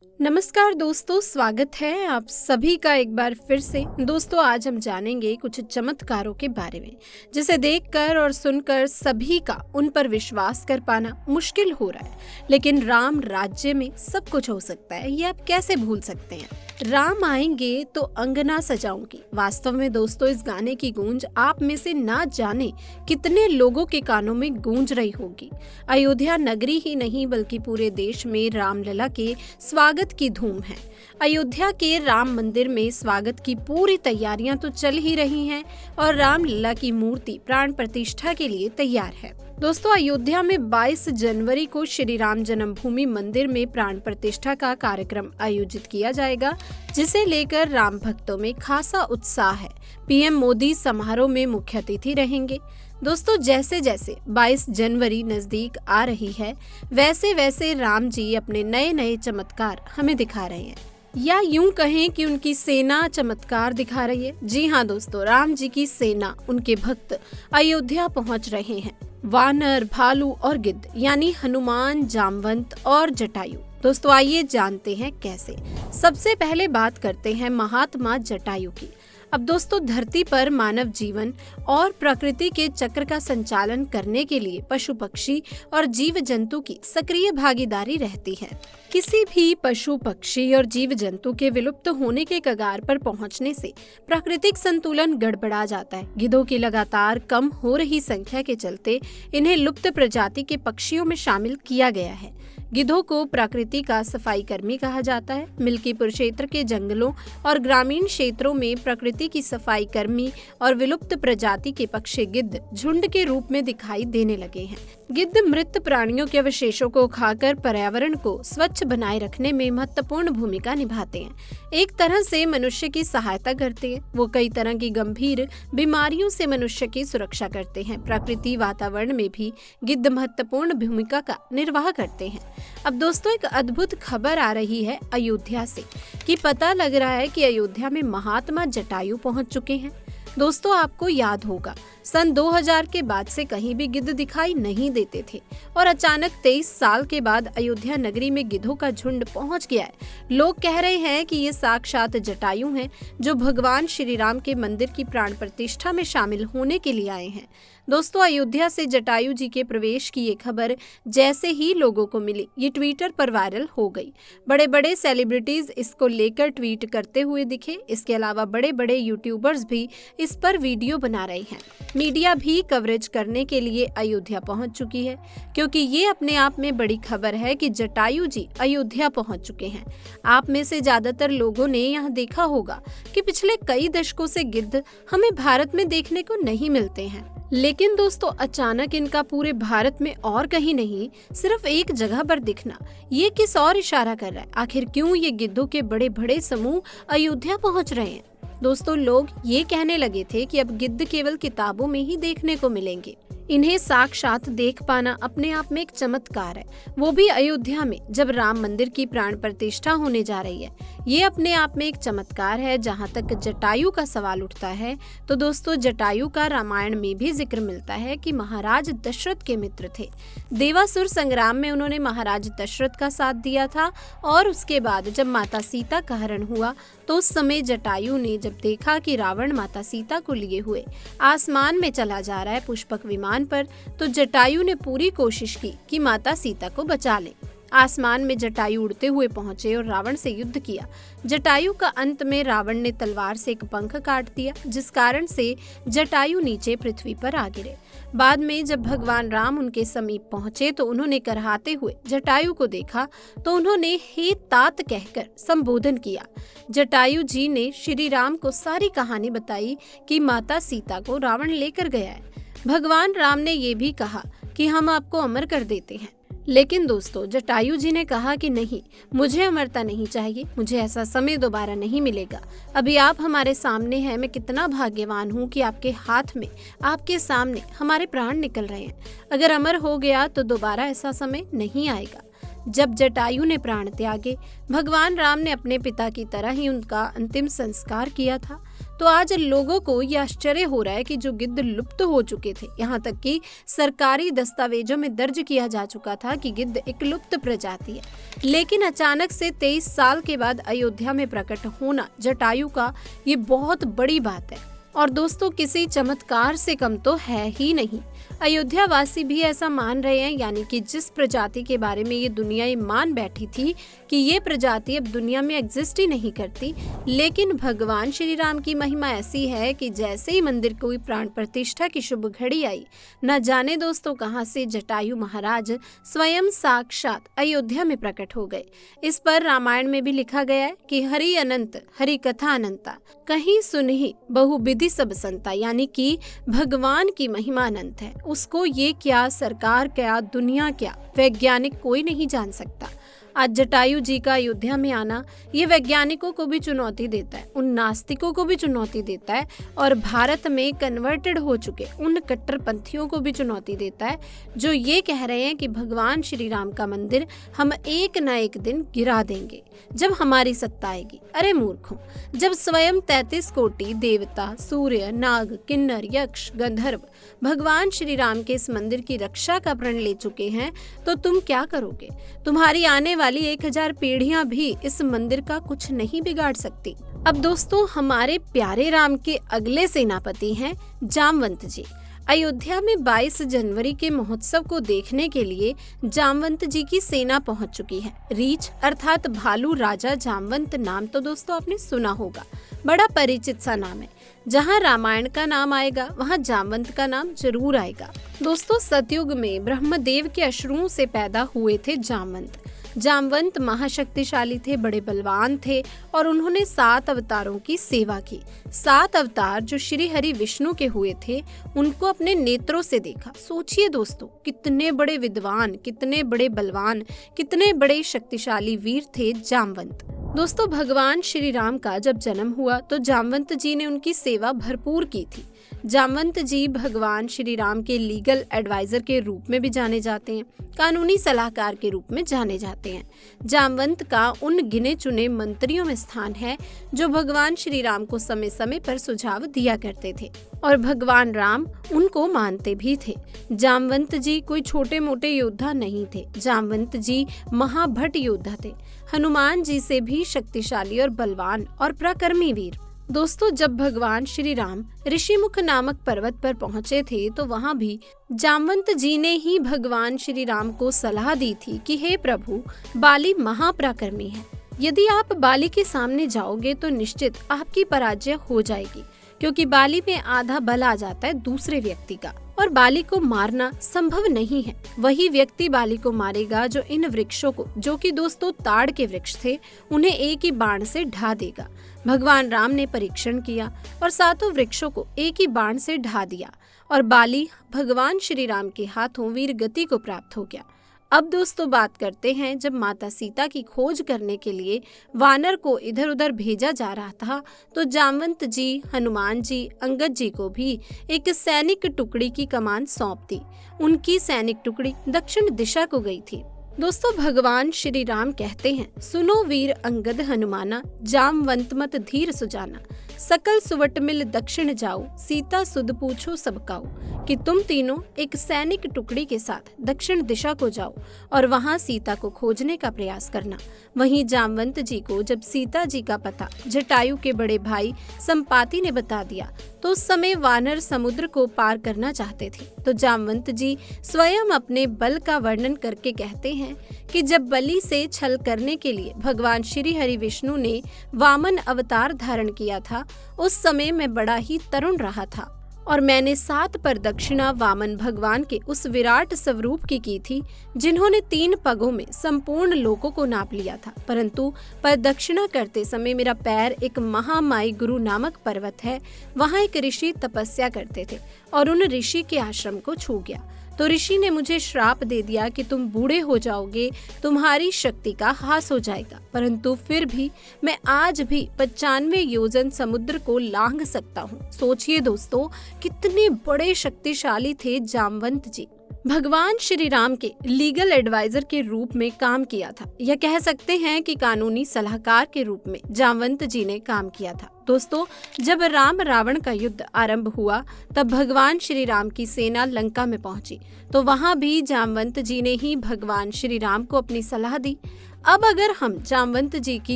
नमस्कार दोस्तों, स्वागत है आप सभी का एक बार फिर से। दोस्तों, आज हम जानेंगे कुछ चमत्कारों के बारे में जिसे देखकर और सुनकर सभी का उन पर विश्वास कर पाना मुश्किल हो रहा है। लेकिन राम राज्य में सब कुछ हो सकता है, ये आप कैसे भूल सकते हैं। राम आएंगे तो अंगना सजाऊंगी। वास्तव में दोस्तों, इस गाने की गूंज आप में से ना जाने कितने लोगों के कानों में गूंज रही होगी। अयोध्या नगरी ही नहीं बल्कि पूरे देश में रामलला के स्वागत की धूम है। अयोध्या के राम मंदिर में स्वागत की पूरी तैयारियां तो चल ही रही हैं और रामलला की मूर्ति प्राण प्रतिष्ठा के लिए तैयार है। दोस्तों, अयोध्या में 22 जनवरी को श्री राम जन्मभूमि मंदिर में प्राण प्रतिष्ठा का कार्यक्रम आयोजित किया जाएगा, जिसे लेकर राम भक्तों में खासा उत्साह है। पीएम मोदी समारोह में मुख्य अतिथि रहेंगे। दोस्तों, जैसे जैसे 22 जनवरी नजदीक आ रही है, वैसे वैसे राम जी अपने नए नए चमत्कार हमें दिखा रहे हैं, या यूं कहें कि उनकी सेना चमत्कार दिखा रही है। जी हाँ दोस्तों, राम जी की सेना, उनके भक्त अयोध्या पहुंच रहे हैं। वानर, भालू और गिद्ध यानी हनुमान, जामवंत और जटायु। दोस्तों, आइए जानते हैं कैसे। सबसे पहले बात करते हैं महात्मा जटायु की। अब दोस्तों, धरती पर मानव जीवन और प्रकृति के चक्र का संचालन करने के लिए पशु पक्षी और जीव जंतु की सक्रिय भागीदारी रहती है। किसी भी पशु पक्षी और जीव जंतु के विलुप्त होने के कगार पर पहुंचने से प्राकृतिक संतुलन गड़बड़ा जाता है। गिद्धों की लगातार कम हो रही संख्या के चलते इन्हें लुप्त प्रजाति के पक्षियों में शामिल किया गया है। गिद्धों को प्रकृति का सफाई कर्मी कहा जाता है। मिल्कीपुर क्षेत्र के जंगलों और ग्रामीण क्षेत्रों में प्रकृति की सफाई कर्मी और विलुप्त प्रजाति के पक्षी गिद्ध झुंड के रूप में दिखाई देने लगे हैं। गिद्ध मृत प्राणियों के अवशेषों को खाकर पर्यावरण को स्वच्छ बनाए रखने में महत्वपूर्ण भूमिका निभाते हैं। एक तरह से मनुष्य की सहायता करते हैं। वो कई तरह की गंभीर बीमारियों से मनुष्य की सुरक्षा करते हैं। प्रकृति वातावरण में भी गिद्ध महत्वपूर्ण भूमिका का निर्वाह करते हैं। अब दोस्तों, एक अद्भुत खबर आ रही है अयोध्या से कि पता लग रहा है कि अयोध्या में महात्मा जटायु पहुंच चुके हैं। दोस्तों, आपको याद होगा सन 2000 के बाद से कहीं भी गिद्ध दिखाई नहीं देते थे और अचानक 23 साल के बाद अयोध्या नगरी में गिद्धों का झुंड पहुंच गया है। लोग कह रहे हैं कि ये साक्षात जटायु हैं जो भगवान श्री राम के मंदिर की प्राण प्रतिष्ठा में शामिल होने के लिए आए हैं। दोस्तों, अयोध्या से जटायु जी के प्रवेश की ये खबर जैसे ही लोगों को मिली, ये ट्विटर पर वायरल हो गई। बड़े बड़े सेलिब्रिटीज इसको लेकर ट्वीट करते हुए दिखे। इसके अलावा बड़े बड़े यूट्यूबर्स भी इस पर वीडियो बना रहे हैं। मीडिया भी कवरेज करने के लिए अयोध्या पहुंच चुकी है, क्योंकि ये अपने आप में बड़ी खबर है कि जटायु जी अयोध्या पहुंच चुके हैं। आप में से ज्यादातर लोगों ने यहाँ देखा होगा कि पिछले कई दशकों से गिद्ध हमें भारत में देखने को नहीं मिलते हैं। लेकिन दोस्तों, अचानक इनका पूरे भारत में और कहीं नहीं, सिर्फ एक जगह पर दिखना, ये किस और इशारा कर रहा है? आखिर क्यों ये गिद्धों के बड़े बड़े समूह अयोध्या पहुंच रहे हैं? दोस्तों, लोग ये कहने लगे थे कि अब गिद्ध केवल किताबों में ही देखने को मिलेंगे। इन्हें साक्षात देख पाना अपने आप में एक चमत्कार है, वो भी अयोध्या में जब राम मंदिर की प्राण प्रतिष्ठा होने जा रही है। ये अपने आप में एक चमत्कार है। जहाँ तक जटायु का सवाल उठता है तो दोस्तों, जटायु का रामायण में भी जिक्र मिलता है कि महाराज दशरथ के मित्र थे। देवासुर संग्राम में उन्होंने महाराज दशरथ का साथ दिया था और उसके बाद जब माता सीता का हरण हुआ तो उस समय जटायु ने जब देखा कि रावण माता सीता को लिए हुए आसमान में चला जा रहा है पुष्पक विमान पर, तो जटायु ने पूरी कोशिश की कि माता सीता को बचा ले। आसमान में जटायु उड़ते हुए पहुंचे और रावण से युद्ध किया। जटायु का अंत में रावण ने तलवार से एक पंख काट दिया, जिस कारण से जटायु नीचे पृथ्वी पर आ गिरे। बाद में जब भगवान राम उनके समीप पहुंचे तो उन्होंने करहाते हुए जटायु को देखा तो उन्होंने हे तात कहकर संबोधन किया। जटायु जी ने श्री राम को सारी कहानी बताई कि माता सीता को रावण लेकर गया है। भगवान राम ने ये भी कहा कि हम आपको अमर कर देते हैं। लेकिन दोस्तों, जटायु जी ने कहा कि नहीं, मुझे अमरता नहीं चाहिए, मुझे ऐसा समय दोबारा नहीं मिलेगा। अभी आप हमारे सामने हैं, मैं कितना भाग्यवान हूँ कि आपके हाथ में, आपके सामने हमारे प्राण निकल रहे हैं। अगर अमर हो गया तो दोबारा ऐसा समय नहीं आएगा। जब जटायु ने प्राण त्यागे, भगवान राम ने अपने पिता की तरह ही उनका अंतिम संस्कार किया था। तो आज लोगों को यह आश्चर्य हो रहा है कि जो गिद्ध लुप्त हो चुके थे, यहाँ तक कि सरकारी दस्तावेजों में दर्ज किया जा चुका था कि गिद्ध एक लुप्त प्रजाति है, लेकिन अचानक से 23 साल के बाद अयोध्या में प्रकट होना जटायु का ये बहुत बड़ी बात है। और दोस्तों, किसी चमत्कार से कम तो है ही नहीं। अयोध्या वासी भी ऐसा मान रहे हैं, यानी कि जिस प्रजाति के बारे में ये दुनिया ये मान बैठी थी कि ये प्रजाति अब दुनिया में एग्जिस्ट ही नहीं करती, लेकिन भगवान श्री राम की महिमा ऐसी है कि जैसे ही मंदिर को प्राण प्रतिष्ठा की शुभ घड़ी आई, न जाने दोस्तों कहां से जटायु महाराज स्वयं साक्षात अयोध्या में प्रकट हो गए। इस पर रामायण में भी लिखा गया है कि हरि अनंत हरि कथा अनंता, कहीं सुनहि बहुविधि सब संता, यानी कि भगवान की महिमा अनंत है। उसको ये क्या सरकार क्या दुनिया क्या वैज्ञानिक कोई नहीं जान सकता। आज जटायु जी का अयोध्या में आना ये वैज्ञानिकों को भी चुनौती देता है, उन नास्तिकों को भी चुनौती देता है, और भारत में कन्वर्टेड हो चुके उन कट्टरपंथियों को भी चुनौती देता है जो ये कह रहे हैं कि भगवान श्री राम का मंदिर हम एक न एक दिन गिरा देंगे जब हमारी सत्ता आएगी। अरे मूर्खों, जब स्वयं 33 कोटि देवता, सूर्य, नाग, किन्नर, यक्ष, गंधर्व भगवान श्री राम के इस मंदिर की रक्षा का प्रण ले चुके हैं, तो तुम क्या करोगे? तुम्हारी आने वाली 1000 पीढ़ियां भी इस मंदिर का कुछ नहीं बिगाड़ सकती। अब दोस्तों, हमारे प्यारे राम के अगले सेनापति हैं जामवंत जी। अयोध्या में 22 जनवरी के महोत्सव को देखने के लिए जामवंत जी की सेना पहुंच चुकी है। रीछ अर्थात भालू राजा जामवंत नाम तो दोस्तों आपने सुना होगा, बड़ा परिचित सा नाम है। जहां रामायण का नाम आएगा वहां जामवंत का नाम जरूर आएगा। दोस्तों, सतयुग में ब्रह्मदेव के अश्रुओं से पैदा हुए थे जामवंत। जामवंत महाशक्तिशाली थे, बड़े बलवान थे, और उन्होंने 7 अवतारों की सेवा की। 7 अवतार जो श्री हरि विष्णु के हुए थे, उनको अपने नेत्रों से देखा। सोचिए दोस्तों, कितने बड़े विद्वान, कितने बड़े बलवान, कितने बड़े शक्तिशाली वीर थे जामवंत। दोस्तों, भगवान श्री राम का जब जन्म हुआ तो जामवंत जी ने उनकी सेवा भरपूर की थी। जामवंत जी भगवान श्री राम के लीगल एडवाइजर के रूप में भी जाने जाते हैं, कानूनी सलाहकार के रूप में जाने जाते हैं। जामवंत का उन गिने चुने मंत्रियों में स्थान है जो भगवान श्री राम को समय समय पर सुझाव दिया करते थे, और भगवान राम उनको मानते भी थे। जामवंत जी कोई छोटे मोटे योद्धा नहीं थे। जामवंत जी महाभट योद्धा थे, हनुमान जी से भी शक्तिशाली और बलवान और पराक्रमी वीर। दोस्तों, जब भगवान श्री राम ऋषिमुख नामक पर्वत पर पहुंचे थे तो वहां भी जामवंत जी ने ही भगवान श्री राम को सलाह दी थी कि हे प्रभु, बाली महापराक्रमी है, यदि आप बाली के सामने जाओगे तो निश्चित आपकी पराजय हो जाएगी, क्योंकि बाली में आधा बल आ जाता है दूसरे व्यक्ति का, और बाली को मारना संभव नहीं है। वही व्यक्ति बाली को मारेगा जो इन वृक्षों को, जो कि दोस्तों ताड़ के वृक्ष थे, उन्हें एक ही बाण से ढा देगा। भगवान राम ने परीक्षण किया और 7 वृक्षों को एक ही बाण से ढा दिया, और बाली भगवान श्री राम के हाथों वीर गति को प्राप्त हो गया। अब दोस्तों बात करते हैं, जब माता सीता की खोज करने के लिए वानर को इधर उधर भेजा जा रहा था, तो जामवंत जी, हनुमान जी, अंगद जी को भी एक सैनिक टुकड़ी की कमान सौंप दी। उनकी सैनिक टुकड़ी दक्षिण दिशा को गई थी। दोस्तों, भगवान श्री राम कहते हैं, सुनो वीर अंगद हनुमाना, जामवंत मत धीर सुजाना, सकल सुवट मिल दक्षिण जाओ, सीता सुध पूछो सबकाओ, कि तुम तीनों एक सैनिक टुकड़ी के साथ दक्षिण दिशा को जाओ और वहां सीता को खोजने का प्रयास करना। वहीं जामवंत जी को जब सीता जी का पता जटायु के बड़े भाई संपाति ने बता दिया, तो उस समय वानर समुद्र को पार करना चाहते थे। तो जामवंत जी स्वयं अपने बल का वर्णन करके कहते हैं कि जब बलि से छल करने के लिए भगवान श्री हरि विष्णु ने वामन अवतार धारण किया था, उस समय मैं बड़ा ही तरुण रहा था, और मैंने 7 प्रदक्षिणा वामन भगवान के उस विराट स्वरूप की थी, जिन्होंने 3 पगों में संपूर्ण लोकों को नाप लिया था। परंतु प्रदक्षिणा करते समय मेरा पैर एक महामाई गुरु नामक पर्वत है, वहां एक ऋषि तपस्या करते थे, और उन ऋषि के आश्रम को छू गया। तो ऋषि ने मुझे श्राप दे दिया कि तुम बूढ़े हो जाओगे, तुम्हारी शक्ति का ह्रास हो जाएगा। परंतु फिर भी मैं आज भी 95 योजन समुद्र को लांघ सकता हूँ। सोचिए दोस्तों, कितने बड़े शक्तिशाली थे जामवंत जी। भगवान श्री राम के लीगल एडवाइजर के रूप में काम किया था, या कह सकते हैं कि कानूनी सलाहकार के रूप में जामवंत जी ने काम किया था। दोस्तों, जब राम रावण का युद्ध आरंभ हुआ तब भगवान श्री राम की सेना लंका में पहुंची, तो वहां भी जामवंत जी ने ही भगवान श्री राम को अपनी सलाह दी। अब अगर हम जामवंत जी की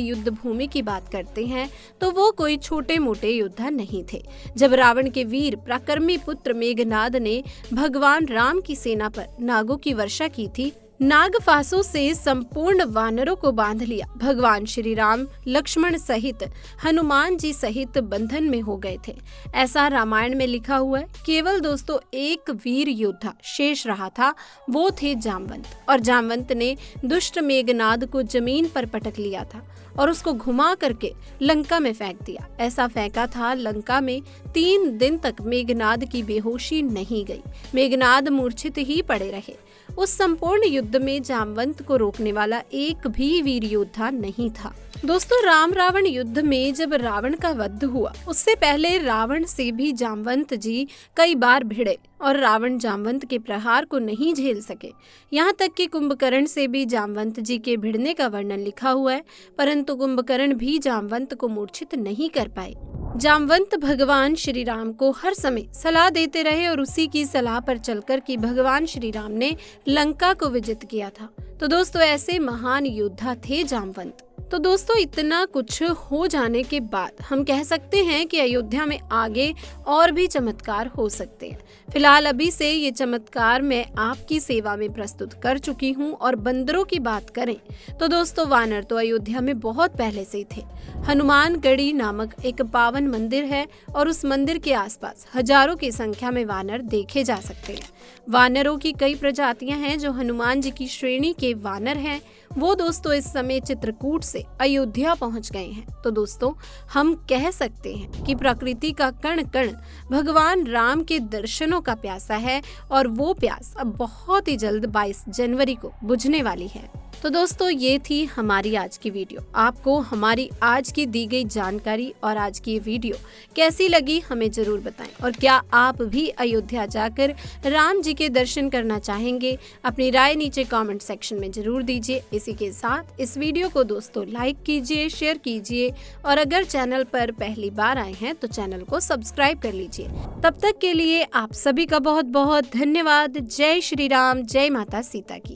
युद्ध भूमि की बात करते हैं तो वो कोई छोटे मोटे योद्धा नहीं थे। जब रावण के वीर पराक्रमी पुत्र मेघनाद ने भगवान राम की सेना पर नागों की वर्षा की थी, नागफासों से संपूर्ण वानरों को बांध लिया, भगवान श्री राम लक्ष्मण सहित हनुमान जी सहित बंधन में हो गए थे। ऐसा रामायण में लिखा हुआ है। केवल दोस्तों एक वीर योद्धा शेष रहा था, वो थे जामवंत। और जामवंत ने दुष्ट मेघनाद को जमीन पर पटक लिया था और उसको घुमा करके लंका में फेंक दिया। ऐसा फेंका था लंका में 3 दिन तक मेघनाद की बेहोशी नहीं गई, मेघनाद मूर्छित ही पड़े रहे। उस संपूर्ण युद्ध में जामवंत को रोकने वाला एक भी वीर योद्धा नहीं था। दोस्तों, राम रावण युद्ध में जब रावण का वध हुआ, उससे पहले रावण से भी जामवंत जी कई बार भिड़े और रावण जामवंत के प्रहार को नहीं झेल सके। यहाँ तक कि कुंभकर्ण से भी जामवंत जी के भिड़ने का वर्णन लिखा हुआ है, परंतु कुंभकर्ण भी जामवंत को मूर्छित नहीं कर पाए। जामवंत भगवान श्री राम को हर समय सलाह देते रहे और उसी की सलाह पर चलकर कि भगवान श्री राम ने लंका को विजित किया था। तो दोस्तों, ऐसे महान योद्धा थे जामवंत। तो दोस्तों, इतना कुछ हो जाने के बाद हम कह सकते हैं कि अयोध्या में आगे और भी चमत्कार हो सकते हैं। फिलहाल अभी से ये चमत्कार मैं आपकी सेवा में प्रस्तुत कर चुकी हूँ। और बंदरों की बात करें तो दोस्तों, वानर तो अयोध्या में बहुत पहले से ही थे। हनुमानगढ़ी नामक एक पावन मंदिर है और उस मंदिर के आसपास हजारों की संख्या में वानर देखे जा सकते हैं। वानरों की कई प्रजातियां हैं जो हनुमान जी की श्रेणी के वानर हैं। वो दोस्तों इस समय चित्रकूट से अयोध्या पहुंच गए हैं। तो दोस्तों, हम कह सकते हैं कि प्रकृति का कण कण भगवान राम के दर्शनों का प्यासा है और वो प्यास अब बहुत ही जल्द 22 जनवरी को बुझने वाली है। तो दोस्तों, ये थी हमारी आज की वीडियो। आपको हमारी आज की दी गई जानकारी और आज की ये वीडियो कैसी लगी हमें जरूर बताएं। और क्या आप भी अयोध्या जाकर राम जी के दर्शन करना चाहेंगे? अपनी राय नीचे कमेंट सेक्शन में जरूर दीजिए। इसी के साथ इस वीडियो को दोस्तों लाइक कीजिए, शेयर कीजिए और अगर चैनल पर पहली बार आए हैं तो चैनल को सब्सक्राइब कर लीजिए। तब तक के लिए आप सभी का बहुत बहुत धन्यवाद। जय श्री राम, जय माता सीता की।